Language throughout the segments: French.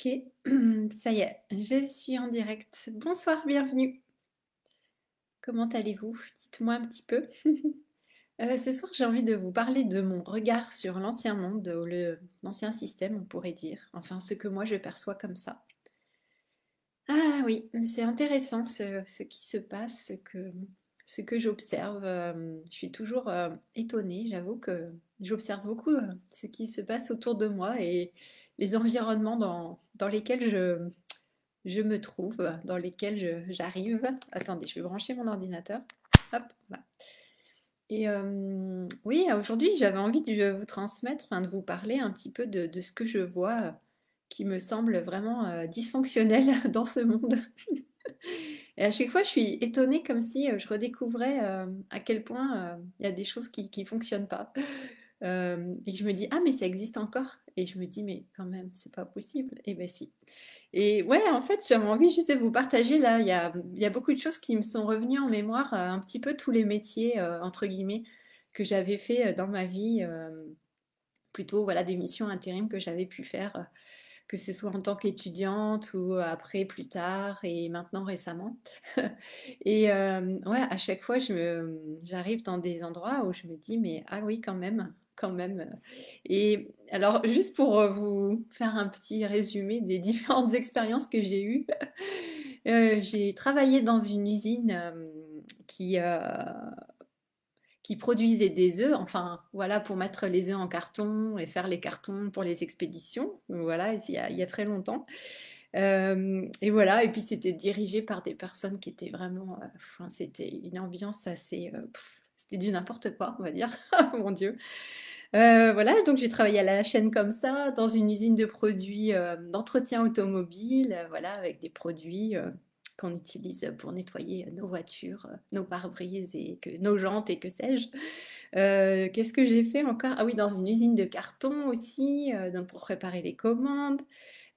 Ok, ça y est, je suis en direct. Bonsoir, bienvenue. Comment allez-vous? Dites-moi un petit peu. Ce soir, j'ai envie de vous parler de mon regard sur l'ancien monde, ou l'ancien système, on pourrait dire. Enfin, ce que moi je perçois comme ça. Ah oui, c'est intéressant ce qui se passe, ce que j'observe. Je suis toujours étonnée, j'avoue que j'observe beaucoup ce qui se passe autour de moi et les environnements dans lesquels je me trouve, dans lesquels j'arrive. Attendez, je vais brancher mon ordinateur. Hop, voilà. Et oui, aujourd'hui, j'avais envie de vous transmettre, enfin, de vous parler un petit peu de ce que je vois qui me semble vraiment dysfonctionnel dans ce monde. Et à chaque fois, je suis étonnée comme si je redécouvrais à quel point il y a des choses qui fonctionnent pas. Et que je me dis, ah, mais ça existe encore. Et je me dis, mais quand même, c'est pas possible. Et ben si. Et ouais, en fait, j'avais envie juste de vous partager là. Il y a beaucoup de choses qui me sont revenues en mémoire, un petit peu tous les métiers, entre guillemets, que j'avais fait dans ma vie, plutôt voilà, des missions intérim que j'avais pu faire, que ce soit en tant qu'étudiante ou après, plus tard et maintenant récemment. Et ouais, à chaque fois, j'arrive dans des endroits où je me dis, mais ah oui, quand même, quand même. Et alors, juste pour vous faire un petit résumé des différentes expériences que j'ai eues, j'ai travaillé dans une usine qui, qui produisait des œufs, enfin voilà, pour mettre les œufs en carton et faire les cartons pour les expéditions, voilà, il y a très longtemps. Et voilà, et puis c'était dirigé par des personnes qui étaient vraiment, enfin, c'était une ambiance assez, c'était du n'importe quoi, on va dire, mon Dieu. Voilà, donc j'ai travaillé à la chaîne comme ça, dans une usine de produits d'entretien automobile, voilà, avec des produits qu'on utilise pour nettoyer nos voitures, nos pare-brises et nos jantes et que sais-je. Qu'est-ce que j'ai fait encore? Ah oui, dans une usine de carton aussi, donc pour préparer les commandes.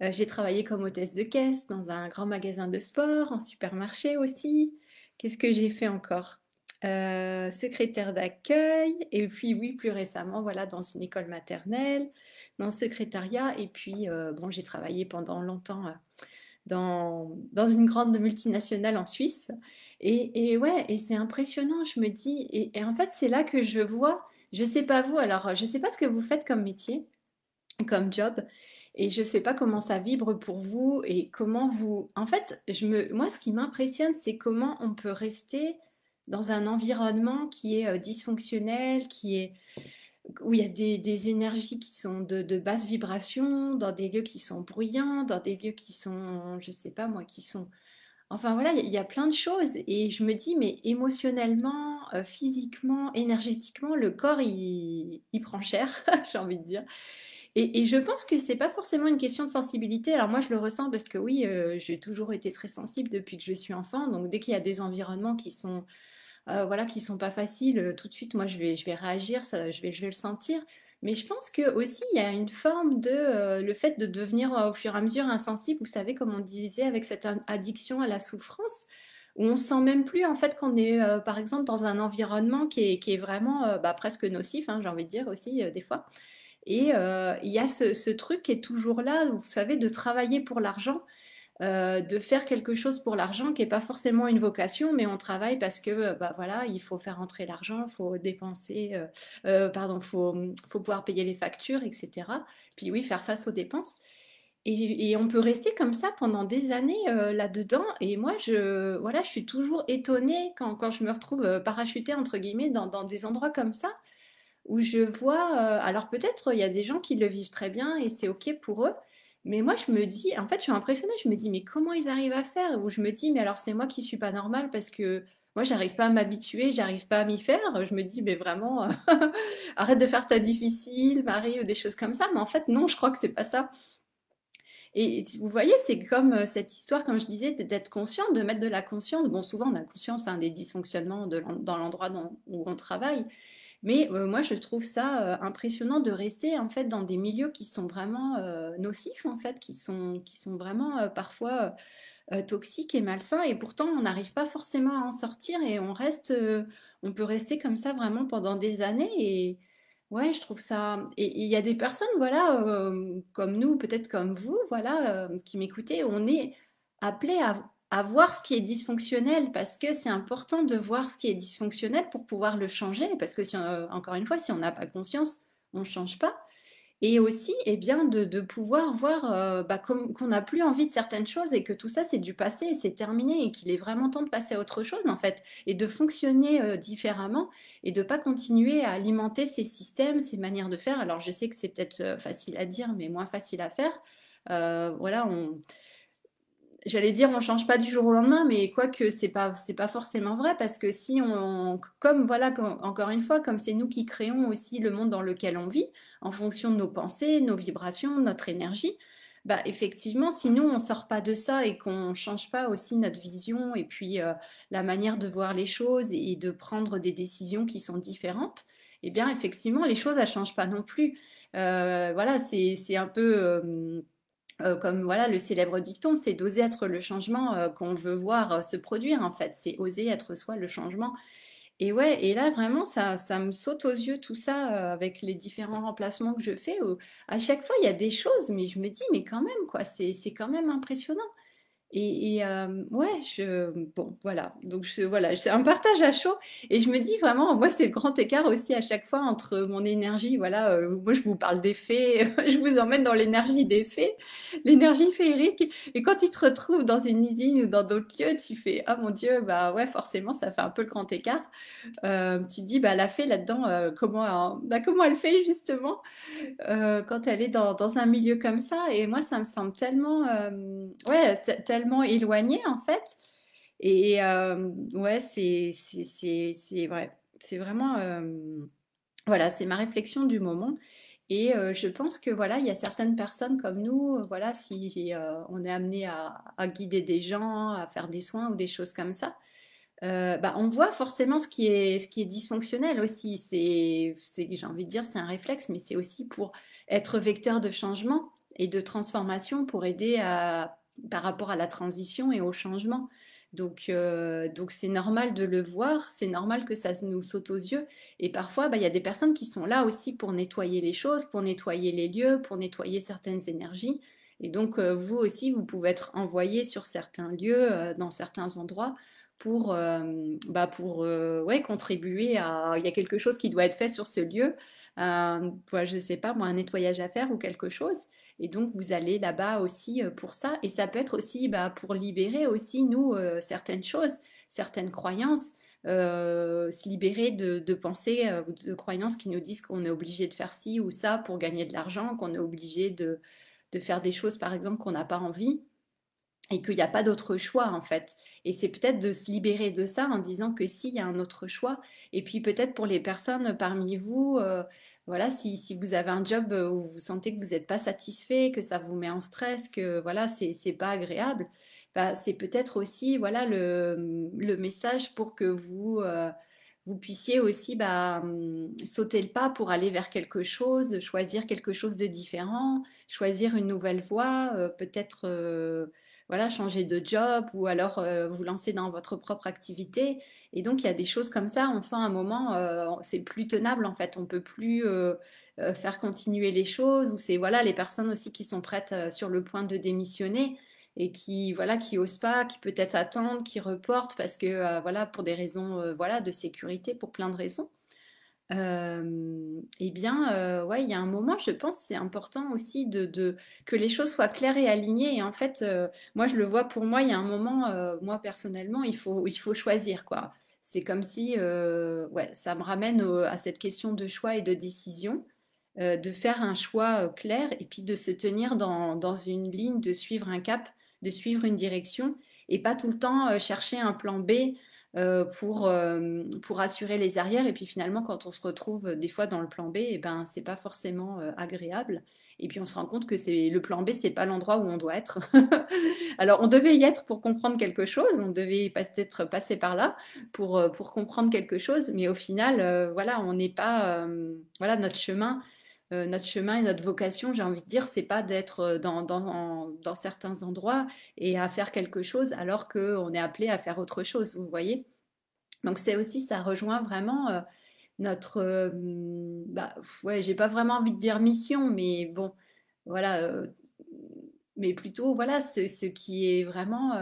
J'ai travaillé comme hôtesse de caisse dans un grand magasin de sport, en supermarché aussi. Qu'est-ce que j'ai fait encore? Secrétaire d'accueil, et puis oui, plus récemment, voilà, dans une école maternelle, dans le secrétariat, et puis bon, j'ai travaillé pendant longtemps dans une grande multinationale en Suisse. Et ouais, et c'est impressionnant, je me dis, et en fait, c'est là que je vois, je sais pas vous, alors je sais pas ce que vous faites comme métier, comme job. Et je sais pas comment ça vibre pour vous et comment vous... En fait, moi, ce qui m'impressionne, c'est comment on peut rester dans un environnement qui est dysfonctionnel, où il y a des énergies qui sont de basse vibration, dans des lieux qui sont bruyants, dans des lieux qui sont, je sais pas moi, qui sont... Enfin voilà, il y a plein de choses et je me dis, mais émotionnellement, physiquement, énergétiquement, le corps, il prend cher, j'ai envie de dire. Et je pense que c'est pas forcément une question de sensibilité. Alors moi, je le ressens parce que oui, j'ai toujours été très sensible depuis que je suis enfant. Donc dès qu'il y a des environnements qui sont, voilà, qui sont pas faciles, tout de suite, moi, je vais réagir, ça, je vais le sentir. Mais je pense que aussi, il y a une forme de, le fait de devenir au fur et à mesure insensible. Vous savez, comme on disait, avec cette addiction à la souffrance, où on sent même plus en fait qu'on est, par exemple, dans un environnement qui est vraiment, bah, presque nocif, hein, j'ai envie de dire aussi des fois. Et il y a ce truc qui est toujours là, vous savez, de travailler pour l'argent, de faire quelque chose pour l'argent qui n'est pas forcément une vocation, mais on travaille parce que, bah voilà, il faut faire entrer l'argent, il faut dépenser, pardon, faut pouvoir payer les factures, etc. Puis oui, faire face aux dépenses. Et on peut rester comme ça pendant des années là-dedans. Et moi, voilà, je suis toujours étonnée quand je me retrouve parachutée, entre guillemets, dans des endroits comme ça où je vois, alors peut-être il y a des gens qui le vivent très bien et c'est ok pour eux, mais moi je me dis, en fait je suis impressionnée, je me dis mais comment ils arrivent à faire? Ou je me dis mais alors c'est moi qui suis pas normale parce que moi j'arrive pas à m'habituer, j'arrive pas à m'y faire, je me dis mais vraiment arrête de faire ta difficile, Marie, ou des choses comme ça, mais en fait non, je crois que c'est pas ça. Et vous voyez, c'est comme cette histoire, comme je disais, d'être conscient, de mettre de la conscience. Bon, souvent on a conscience hein, des dysfonctionnements dans l'endroit où on travaille, mais moi, je trouve ça impressionnant de rester en fait dans des milieux qui sont vraiment nocifs en fait, qui sont vraiment parfois toxiques et malsains, et pourtant on n'arrive pas forcément à en sortir et on peut rester comme ça vraiment pendant des années. Et Ouais, je trouve ça. Et il y a des personnes, voilà, comme nous, peut-être comme vous, voilà, qui m'écoutez, on est appelé à voir ce qui est dysfonctionnel parce que c'est important de voir ce qui est dysfonctionnel pour pouvoir le changer. Parce que, encore une fois, si on n'a pas conscience, on ne change pas. Et aussi, eh bien, de pouvoir voir bah, qu'on n'a plus envie de certaines choses et que tout ça, c'est du passé et c'est terminé et qu'il est vraiment temps de passer à autre chose, en fait, et de fonctionner différemment et de pas continuer à alimenter ces systèmes, ces manières de faire. Alors, je sais que c'est peut-être facile à dire, mais moins facile à faire. Voilà, j'allais dire on change pas du jour au lendemain, mais quoique c'est pas forcément vrai parce que si comme voilà encore une fois comme c'est nous qui créons aussi le monde dans lequel on vit en fonction de nos pensées, nos vibrations, notre énergie, bah effectivement si nous on sort pas de ça et qu'on change pas aussi notre vision et puis la manière de voir les choses et de prendre des décisions qui sont différentes, eh bien effectivement les choses elles changent pas non plus. Voilà c'est un peu comme voilà le célèbre dicton, c'est d'oser être le changement qu'on veut voir se produire en fait, c'est oser être soi le changement. Et ouais, et là vraiment ça me saute aux yeux tout ça avec les différents remplacements que je fais. Où à chaque fois il y a des choses, mais je me dis mais quand même quoi, c'est quand même impressionnant. Ouais, bon, voilà. Donc, voilà, c'est un partage à chaud. Et je me dis vraiment, moi, c'est le grand écart aussi à chaque fois entre mon énergie. Voilà, moi, je vous parle des fées, je vous emmène dans l'énergie des fées, l'énergie féerique. Et quand tu te retrouves dans une usine ou dans d'autres lieux, tu fais, ah mon Dieu, bah ouais, forcément, ça fait un peu le grand écart. Tu te dis, bah, la fée là-dedans, comment elle fait justement? Quand elle est dans un milieu comme ça. Et moi, ça me semble tellement, ouais, tellement éloigné en fait. Et ouais, c'est vrai. C'est vraiment, voilà, c'est ma réflexion du moment. Et je pense que voilà, il y a certaines personnes comme nous, voilà, si on est amené à guider des gens, à faire des soins ou des choses comme ça, bah, on voit forcément ce qui est dysfonctionnel aussi. J'ai envie de dire, c'est un réflexe, mais c'est aussi pour être vecteur de changement et de transformation pour aider par rapport à la transition et au changement. Donc c'est normal de le voir, c'est normal que ça nous saute aux yeux. Et parfois, bah, il y a des personnes qui sont là aussi pour nettoyer les choses, pour nettoyer les lieux, pour nettoyer certaines énergies. Et donc, vous aussi, vous pouvez être envoyé sur certains lieux, dans certains endroits pour ouais, contribuer à... Il y a quelque chose qui doit être fait sur ce lieu, ouais, je sais pas, moi, un nettoyage à faire ou quelque chose. Et donc, vous allez là-bas aussi pour ça. Et ça peut être aussi bah, pour libérer aussi, nous, certaines choses, certaines croyances, se libérer de pensées, de croyances qui nous disent qu'on est obligé de faire ci ou ça pour gagner de l'argent, qu'on est obligé de faire des choses, par exemple, qu'on n'a pas envie et qu'il n'y a pas d'autre choix en fait. Et c'est peut-être de se libérer de ça en disant que si, il y a un autre choix. Et puis peut-être pour les personnes parmi vous, voilà, si vous avez un job où vous sentez que vous n'êtes pas satisfait, que ça vous met en stress, que voilà, c'est pas agréable, bah, c'est peut-être aussi voilà le message pour que vous puissiez aussi bah, sauter le pas pour aller vers quelque chose, choisir quelque chose de différent, choisir une nouvelle voie, peut-être voilà, changer de job ou alors vous lancer dans votre propre activité. Et donc, il y a des choses comme ça, on sent à un moment, c'est plus tenable en fait, on peut plus faire continuer les choses, ou c'est voilà, les personnes aussi qui sont prêtes sur le point de démissionner et qui voilà qui osent pas, qui peut-être attendent, qui reportent parce que voilà pour des raisons voilà de sécurité, pour plein de raisons. Eh bien, ouais, il y a un moment, je pense, c'est important aussi que les choses soient claires et alignées. Et en fait, moi, je le vois pour moi, il y a un moment, moi personnellement, il faut choisir, quoi. C'est comme si, ouais, ça me ramène à cette question de choix et de décision, de faire un choix clair et puis de se tenir dans une ligne, de suivre un cap, de suivre une direction et pas tout le temps chercher un plan B pour assurer les arrières. Et puis finalement, quand on se retrouve des fois dans le plan B, et ben, c'est pas forcément agréable. Et puis on se rend compte que le plan B, c'est pas l'endroit où on doit être. Alors on devait y être pour comprendre quelque chose, on devait peut-être passer par là pour comprendre quelque chose, mais au final, voilà, on n'est pas, voilà, notre chemin et notre vocation, j'ai envie de dire, c'est pas d'être dans certains endroits et à faire quelque chose alors qu'on est appelé à faire autre chose, vous voyez? Donc c'est aussi, ça rejoint vraiment notre, ouais, j'ai pas vraiment envie de dire mission, mais bon, voilà, mais plutôt, voilà, ce qui est vraiment,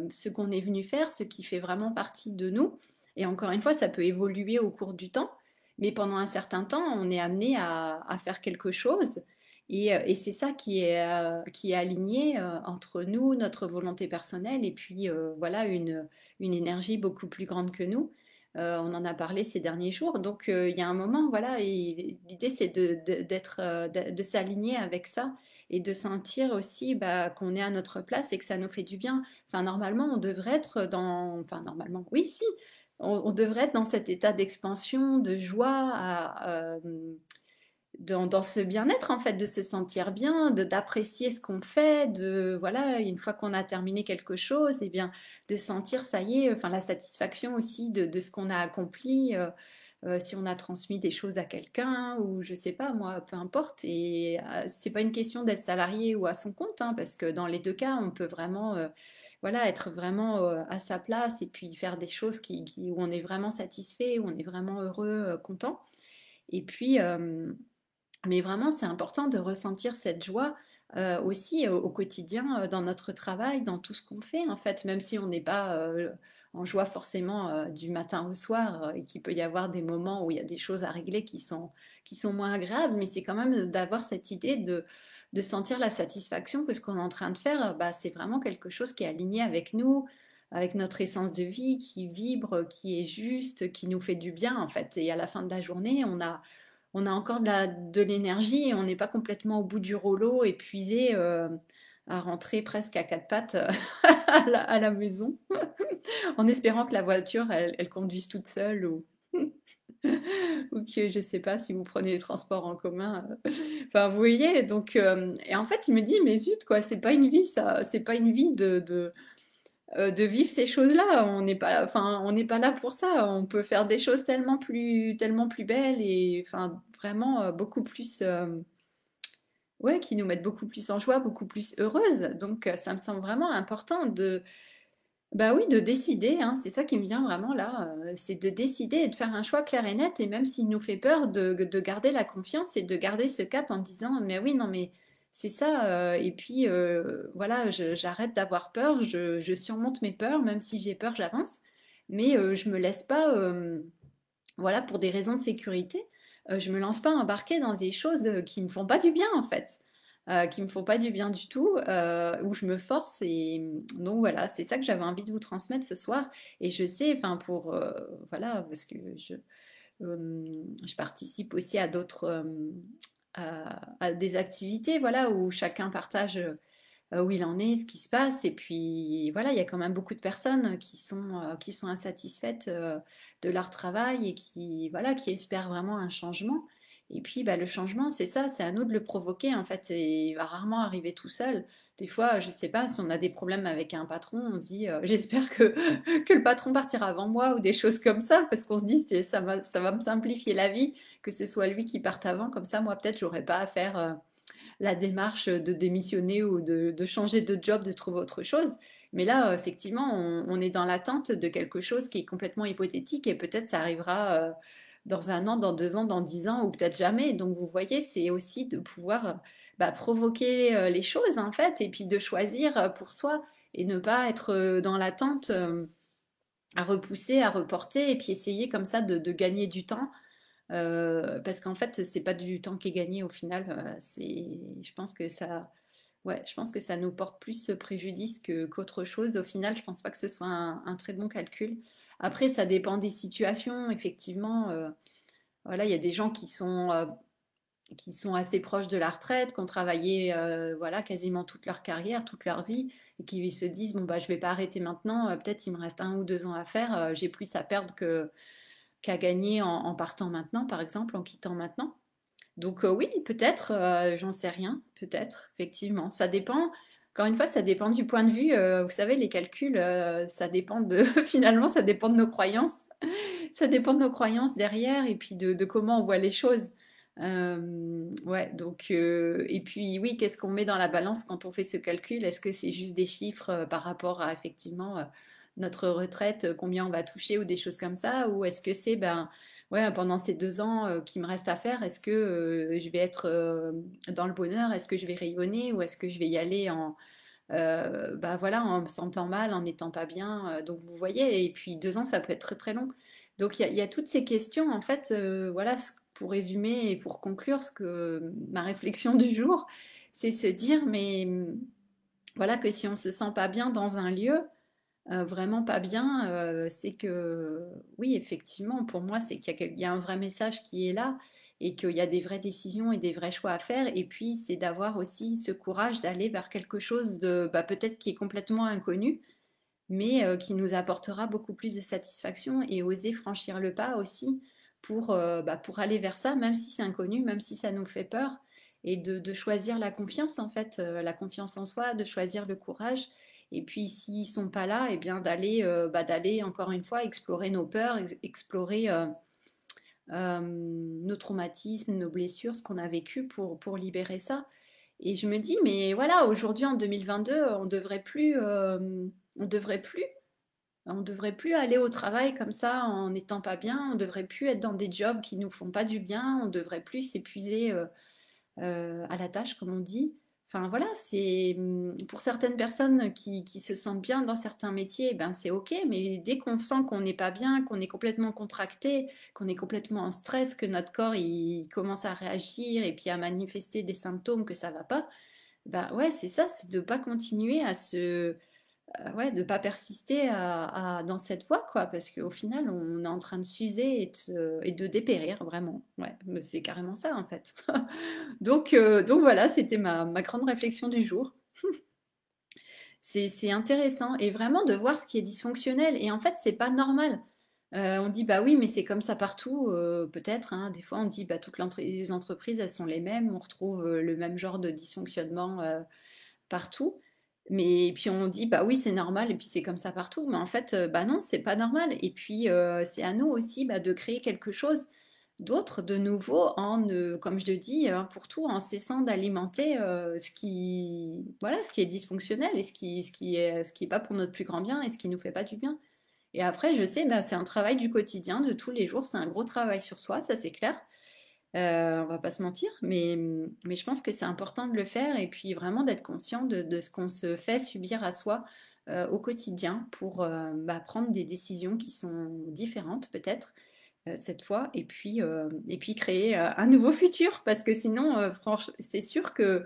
ce qu'on est venu faire, ce qui fait vraiment partie de nous. Et encore une fois, ça peut évoluer au cours du temps, mais pendant un certain temps, on est amené à faire quelque chose. Et c'est ça qui est aligné entre nous, notre volonté personnelle, et puis voilà, une énergie beaucoup plus grande que nous. On en a parlé ces derniers jours. Donc il y a un moment, voilà, et l'idée c'est d'être, de s'aligner avec ça et de sentir aussi bah, qu'on est à notre place et que ça nous fait du bien. Enfin, normalement, on devrait être dans... Enfin, normalement, oui, si. On devrait être dans cet état d'expansion, de joie, dans ce bien-être, en fait, de se sentir bien, d'apprécier ce qu'on fait, de, voilà, une fois qu'on a terminé quelque chose, et bien, de sentir, ça y est, enfin, la satisfaction aussi de ce qu'on a accompli. Si on a transmis des choses à quelqu'un ou je sais pas moi, peu importe. Et c'est pas une question d'être salarié ou à son compte, hein, parce que dans les deux cas, on peut vraiment, voilà, être vraiment à sa place et puis faire des choses où on est vraiment satisfait, où on est vraiment heureux, content. Et puis, mais vraiment, c'est important de ressentir cette joie aussi au quotidien, dans notre travail, dans tout ce qu'on fait, en fait, même si on n'est pas en joie forcément du matin au soir, et qu'il peut y avoir des moments où il y a des choses à régler qui sont moins agréables, mais c'est quand même d'avoir cette idée de sentir la satisfaction que ce qu'on est en train de faire, bah, c'est vraiment quelque chose qui est aligné avec nous, avec notre essence de vie, qui vibre, qui est juste, qui nous fait du bien, en fait. Et à la fin de la journée, on a encore de l'énergie et on n'est pas complètement au bout du rouleau, épuisé, à rentrer presque à quatre pattes à la maison, en espérant que la voiture, elle conduise toute seule ou que je sais pas si vous prenez les transports en commun. Enfin, vous voyez, donc, et en fait, je me dis, mais zut, quoi, c'est pas une vie, ça, c'est pas une vie de vivre ces choses-là. On n'est pas, enfin, on n'est pas là pour ça. On peut faire des choses tellement plus belles et, enfin, vraiment beaucoup plus, ouais, qui nous mettent beaucoup plus en joie, beaucoup plus heureuses. Donc, ça me semble vraiment important bah oui, de décider, hein, c'est ça qui me vient vraiment là, c'est de décider et de faire un choix clair et net, et même s'il nous fait peur, de garder la confiance et de garder ce cap en disant, mais oui, non, mais c'est ça, et puis voilà, j'arrête d'avoir peur, je surmonte mes peurs, même si j'ai peur, j'avance, mais je me laisse pas, voilà, pour des raisons de sécurité, je me lance pas à embarquer dans des choses qui me font pas du bien en fait, qui me font pas du bien du tout, où je me force et donc voilà, c'est ça que j'avais envie de vous transmettre ce soir. Et je sais, enfin pour voilà, parce que je participe aussi à d'autres à des activités, voilà, où chacun partage où il en est, ce qui se passe. Et puis voilà, il y a quand même beaucoup de personnes qui sont insatisfaites de leur travail et voilà, qui espèrent vraiment un changement. Et puis bah, le changement, c'est ça, c'est à nous de le provoquer en fait. Et il va rarement arriver tout seul. Des fois, je sais pas, si on a des problèmes avec un patron, on se dit j'espère que le patron partira avant moi ou des choses comme ça, parce qu'on se dit ça va me simplifier la vie, que ce soit lui qui parte avant, comme ça moi peut-être j'aurais pas à faire la démarche de démissionner ou de changer de job, de trouver autre chose. Mais là, effectivement, on est dans l'attente de quelque chose qui est complètement hypothétique et peut-être ça arrivera dans un an, dans 2 ans, dans 10 ans ou peut-être jamais. Donc vous voyez, c'est aussi de pouvoir bah, provoquer les choses en fait et puis de choisir pour soi et ne pas être dans l'attente à repousser, à reporter et puis essayer comme ça de gagner du temps parce qu'en fait, c'est pas du temps qui est gagné au final. Je pense que ça, ouais, je pense que ça nous porte plus préjudice qu'autre chose. Au final, je pense pas que ce soit un très bon calcul. Après, ça dépend des situations. Effectivement, voilà, il y a des gens qui sont assez proches de la retraite, qui ont travaillé, voilà, quasiment toute leur carrière, toute leur vie, et qui se disent bon bah je vais pas arrêter maintenant. Peut-être il me reste 1 ou 2 ans à faire. J'ai plus à perdre qu'à gagner en partant maintenant, par exemple, en quittant maintenant. Donc oui, peut-être, j'en sais rien, peut-être, effectivement. Ça dépend, encore une fois, ça dépend du point de vue. Vous savez, les calculs, ça dépend de, finalement, ça dépend de nos croyances. Ça dépend de nos croyances derrière et puis de comment on voit les choses. Ouais, donc, et puis oui, qu'est-ce qu'on met dans la balance quand on fait ce calcul? Est-ce que c'est juste des chiffres par rapport à effectivement notre retraite, combien on va toucher ou des choses comme ça? Ou est-ce que c'est, ben, ouais, pendant ces 2 ans qui me restent à faire, est-ce que je vais être dans le bonheur, est-ce que je vais rayonner ou est-ce que je vais y aller bah voilà, en me sentant mal, en n'étant pas bien. Donc vous voyez, et puis 2 ans, ça peut être très très long. Donc il y a toutes ces questions, en fait, voilà, pour résumer et pour conclure, ma réflexion du jour, c'est se dire, mais voilà, que si on se sent pas bien dans un lieu, vraiment pas bien, c'est que oui, effectivement, pour moi, c'est qu'il y a un vrai message qui est là et qu'il y a des vraies décisions et des vrais choix à faire. Et puis, c'est d'avoir aussi ce courage d'aller vers quelque chose de bah, peut-être qui est complètement inconnu, mais qui nous apportera beaucoup plus de satisfaction et oser franchir le pas aussi bah, pour aller vers ça, même si c'est inconnu, même si ça nous fait peur, et de choisir la confiance en fait, la confiance en soi, de choisir le courage. Et puis s'ils sont pas là, et bien d'aller encore une fois explorer nos peurs, explorer nos traumatismes, nos blessures, ce qu'on a vécu pour libérer ça. Et je me dis, mais voilà, aujourd'hui en 2022, on devrait plus aller au travail comme ça en n'étant pas bien, on devrait plus être dans des jobs qui nous font pas du bien, on devrait plus s'épuiser à la tâche, comme on dit. Enfin voilà, c'est pour certaines personnes qui se sentent bien dans certains métiers, ben c'est ok, mais dès qu'on sent qu'on n'est pas bien, qu'on est complètement contracté, qu'on est complètement en stress, que notre corps il commence à réagir et puis à manifester des symptômes que ça va pas, ben ouais, c'est ça, c'est de pas continuer ouais, de pas persister dans cette voie, quoi, parce qu'au final, on est en train de s'user et de dépérir, vraiment. Ouais, mais c'est carrément ça, en fait. Donc voilà, c'était ma grande réflexion du jour. C'est intéressant, et vraiment de voir ce qui est dysfonctionnel. Et en fait, c'est pas normal. On dit, bah oui, mais c'est comme ça partout, peut-être, hein. Des fois, on dit, bah les entreprises, elles sont les mêmes, on retrouve le même genre de dysfonctionnement partout. Mais puis on dit bah oui c'est normal et puis c'est comme ça partout. Mais en fait bah non c'est pas normal. Et puis c'est à nous aussi bah, de créer quelque chose d'autre, de nouveau, comme je le dis pour tout, en cessant d'alimenter ce qui est dysfonctionnel et ce qui est pas pour notre plus grand bien et ce qui nous fait pas du bien. Et après je sais bah c'est un travail du quotidien, de tous les jours, c'est un gros travail sur soi, ça c'est clair. On va pas se mentir, mais je pense que c'est important de le faire et puis vraiment d'être conscient de ce qu'on se fait subir à soi au quotidien pour bah, prendre des décisions qui sont différentes peut-être cette fois et puis créer un nouveau futur parce que sinon, franchement, c'est sûr que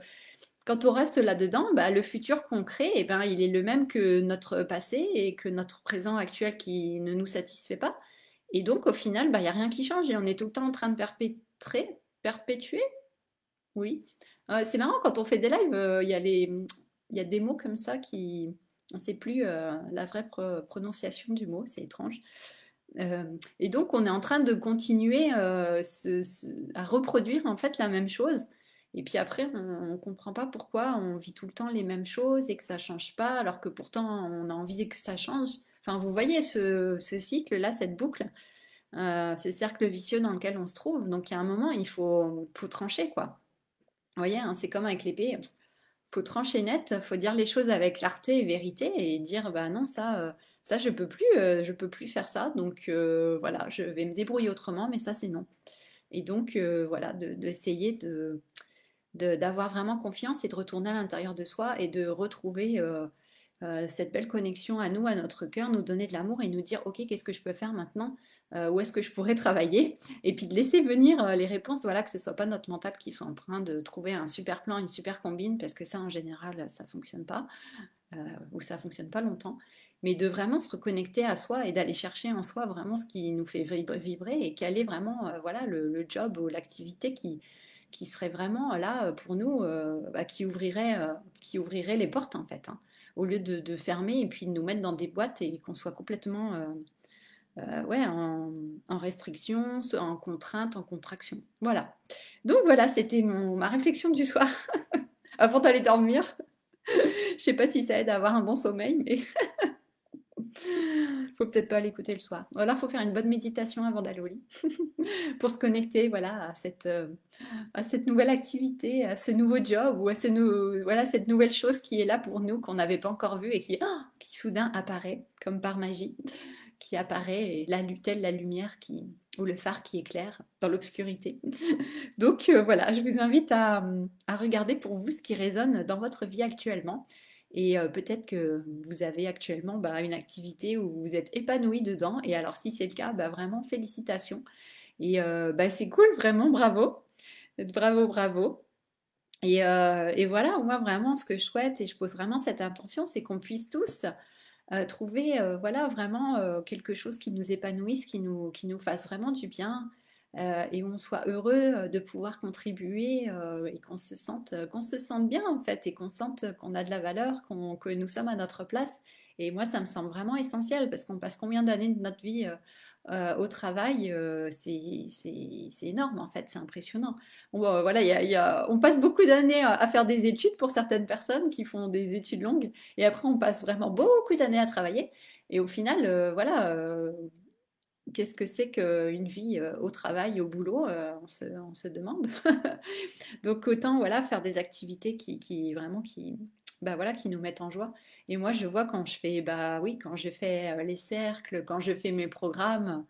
quand on reste là-dedans, bah, le futur qu'on crée, eh ben, il est le même que notre passé et que notre présent actuel qui ne nous satisfait pas. Et donc, au final, bah, il n'y a rien qui change et on est tout le temps en train de perpétuer, oui. C'est marrant, quand on fait des lives, il y a des mots comme ça qui... On ne sait plus la vraie prononciation du mot, c'est étrange. Euh, et donc, on est en train de continuer à reproduire en fait la même chose. Et puis après, on ne comprend pas pourquoi on vit tout le temps les mêmes choses et que ça change pas, alors que pourtant on a envie que ça change. Enfin, vous voyez ce cycle-là, cette boucle, ce cercle vicieux dans lequel on se trouve. Donc, il y a un moment, faut trancher, quoi. Vous voyez, hein, c'est comme avec l'épée, faut trancher net, faut dire les choses avec clarté et vérité et dire bah non ça je peux plus faire ça donc voilà je vais me débrouiller autrement mais ça c'est non. Et donc voilà d'essayer d'avoir vraiment confiance et de retourner à l'intérieur de soi et de retrouver cette belle connexion à nous, à notre cœur, nous donner de l'amour et nous dire ok qu'est-ce que je peux faire maintenant, où est-ce que je pourrais travailler et puis de laisser venir les réponses, voilà que ce soit pas notre mental qui soit en train de trouver un super plan, une super combine parce que ça en général ça fonctionne pas ou ça fonctionne pas longtemps, mais de vraiment se reconnecter à soi et d'aller chercher en soi vraiment ce qui nous fait vibrer et quel est vraiment voilà le job ou l'activité qui serait vraiment là pour nous, bah, qui ouvrirait les portes en fait, hein, au lieu de fermer et puis de nous mettre dans des boîtes et qu'on soit complètement ouais, en restriction, en contrainte, en contraction. Voilà. Donc voilà, c'était ma réflexion du soir avant d'aller dormir. Je sais pas si ça aide à avoir un bon sommeil, mais faut peut-être pas l'écouter le soir. Ou alors faut faire une bonne méditation avant d'aller au lit pour se connecter voilà à cette nouvelle activité, à ce nouveau job ou à voilà cette nouvelle chose qui est là pour nous qu'on n'avait pas encore vue et qui soudain apparaît comme par magie, qui apparaît, et telle la lumière ou le phare qui éclaire dans l'obscurité. Donc voilà, je vous invite à regarder pour vous ce qui résonne dans votre vie actuellement. Et peut-être que vous avez actuellement une activité où vous êtes épanoui dedans. Et alors si c'est le cas, vraiment félicitations. Et c'est cool, vraiment, bravo. Bravo, bravo. Et voilà, moi vraiment ce que je souhaite, et je pose vraiment cette intention, c'est qu'on puisse tous trouver voilà, vraiment quelque chose qui nous épanouisse, qui nous fasse vraiment du bien, et où on soit heureux de pouvoir contribuer, et qu'on se sente bien en fait, et qu'on sente qu'on a de la valeur, que nous sommes à notre place. Et moi, ça me semble vraiment essentiel parce qu'on passe combien d'années de notre vie au travail, c'est énorme en fait, c'est impressionnant. Voilà, on passe beaucoup d'années à faire des études pour certaines personnes qui font des études longues, et après on passe vraiment beaucoup d'années à travailler. Et au final, voilà, qu'est-ce que c'est qu'une vie au travail, au boulot, on se demande. Donc autant voilà faire des activités vraiment voilà, qui nous mettent en joie. Et moi je vois quand je fais oui, quand je fais les cercles, quand je fais mes programmes,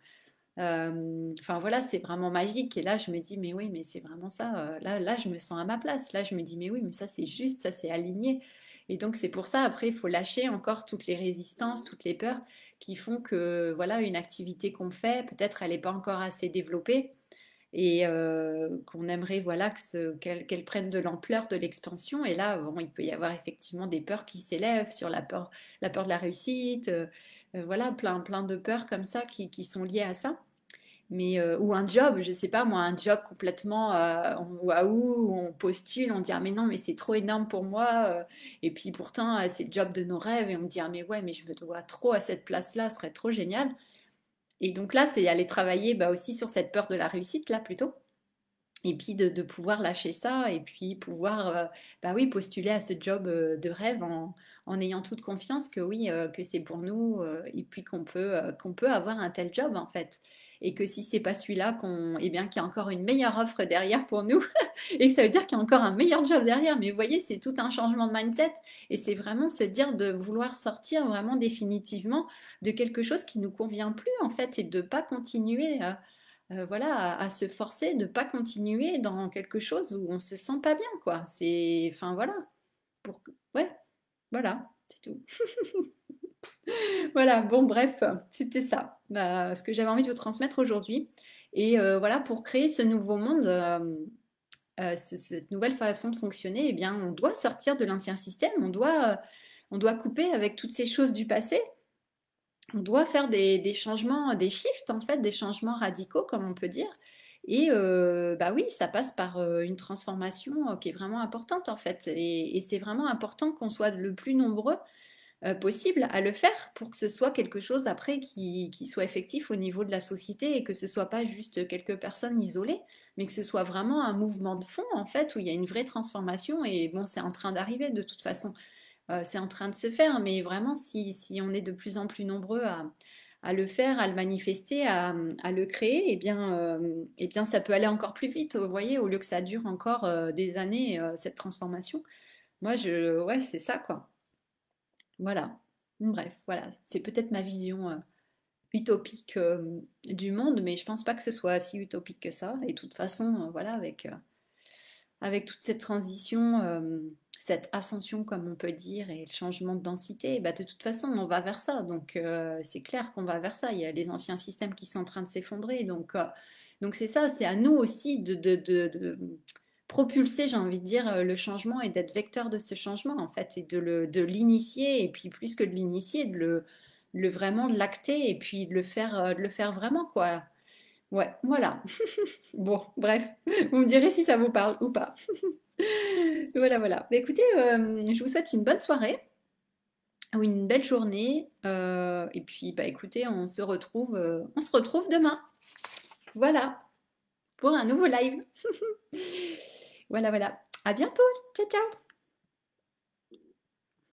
enfin voilà, c'est vraiment magique. Et là, je me dis, mais oui, mais c'est vraiment ça. Là, je me sens à ma place. Là, je me dis, mais oui, mais ça, c'est juste, ça, c'est aligné. Et donc, c'est pour ça, après, il faut lâcher encore toutes les résistances, toutes les peurs qui font que, voilà, une activité qu'on fait, peut-être elle n'est pas encore assez développée, et qu'on aimerait, voilà, qu'elle prenne de l'ampleur, de l'expansion. Et là, bon, il peut y avoir effectivement des peurs qui s'élèvent sur la peur de la réussite, voilà, plein de peurs comme ça qui sont liées à ça. Mais, ou un job, je sais pas moi, un job complètement waouh, où on postule, on dit ah mais non, mais c'est trop énorme pour moi, et puis pourtant c'est le job de nos rêves, et on dit ah mais ouais, mais je me dois trop à cette place-là, ce serait trop génial. Et donc là, c'est aller travailler aussi sur cette peur de la réussite là plutôt, et puis de pouvoir lâcher ça, et puis pouvoir oui, postuler à ce job de rêve en ayant toute confiance que oui, que c'est pour nous, et puis qu'on peut avoir un tel job en fait. Et que si c'est pas celui-là, eh bien, qu'il y a encore une meilleure offre derrière pour nous. Et ça veut dire qu'il y a encore un meilleur job derrière. Mais vous voyez, c'est tout un changement de mindset. Et c'est vraiment se dire de vouloir sortir vraiment définitivement de quelque chose qui nous convient plus en fait, et de pas continuer voilà, à se forcer de pas continuer dans quelque chose où on se sent pas bien, quoi. C'est, enfin voilà, ouais, voilà, c'est tout. Voilà, bon, bref, c'était ça, ce que j'avais envie de vous transmettre aujourd'hui. Et voilà, pour créer ce nouveau monde, cette nouvelle façon de fonctionner, eh bien, on doit sortir de l'ancien système, on doit couper avec toutes ces choses du passé. On doit faire des changements, des shifts en fait, des changements radicaux comme on peut dire. Et oui, ça passe par une transformation qui est vraiment importante en fait. Et c'est vraiment important qu'on soit le plus nombreux possible à le faire pour que ce soit quelque chose après qui soit effectif au niveau de la société, et que ce soit pas juste quelques personnes isolées, mais que ce soit vraiment un mouvement de fond en fait où il y a une vraie transformation. Et bon, c'est en train d'arriver de toute façon. C'est en train de se faire, mais vraiment, si on est de plus en plus nombreux à le faire, à le manifester, à le créer, eh bien, ça peut aller encore plus vite, vous voyez, au lieu que ça dure encore des années, cette transformation. Ouais, c'est ça, quoi. Voilà. Bref, voilà. C'est peut-être ma vision utopique du monde, mais je pense pas que ce soit si utopique que ça. Et de toute façon, voilà, avec toute cette transition, cette ascension, comme on peut dire, et le changement de densité, de toute façon, on va vers ça. Donc, c'est clair qu'on va vers ça. Il y a les anciens systèmes qui sont en train de s'effondrer. Donc c'est ça, c'est à nous aussi de propulser, j'ai envie de dire, le changement, et d'être vecteur de ce changement, en fait, et de l'initier, et puis plus que de l'initier, vraiment de l'acter, et puis de le faire vraiment, quoi. Ouais, voilà. Bon, bref, vous me direz si ça vous parle ou pas. Voilà, voilà. Écoutez, je vous souhaite une bonne soirée ou une belle journée. Et puis, écoutez, on se retrouve demain. Voilà, pour un nouveau live. Voilà, voilà. À bientôt. Ciao, ciao.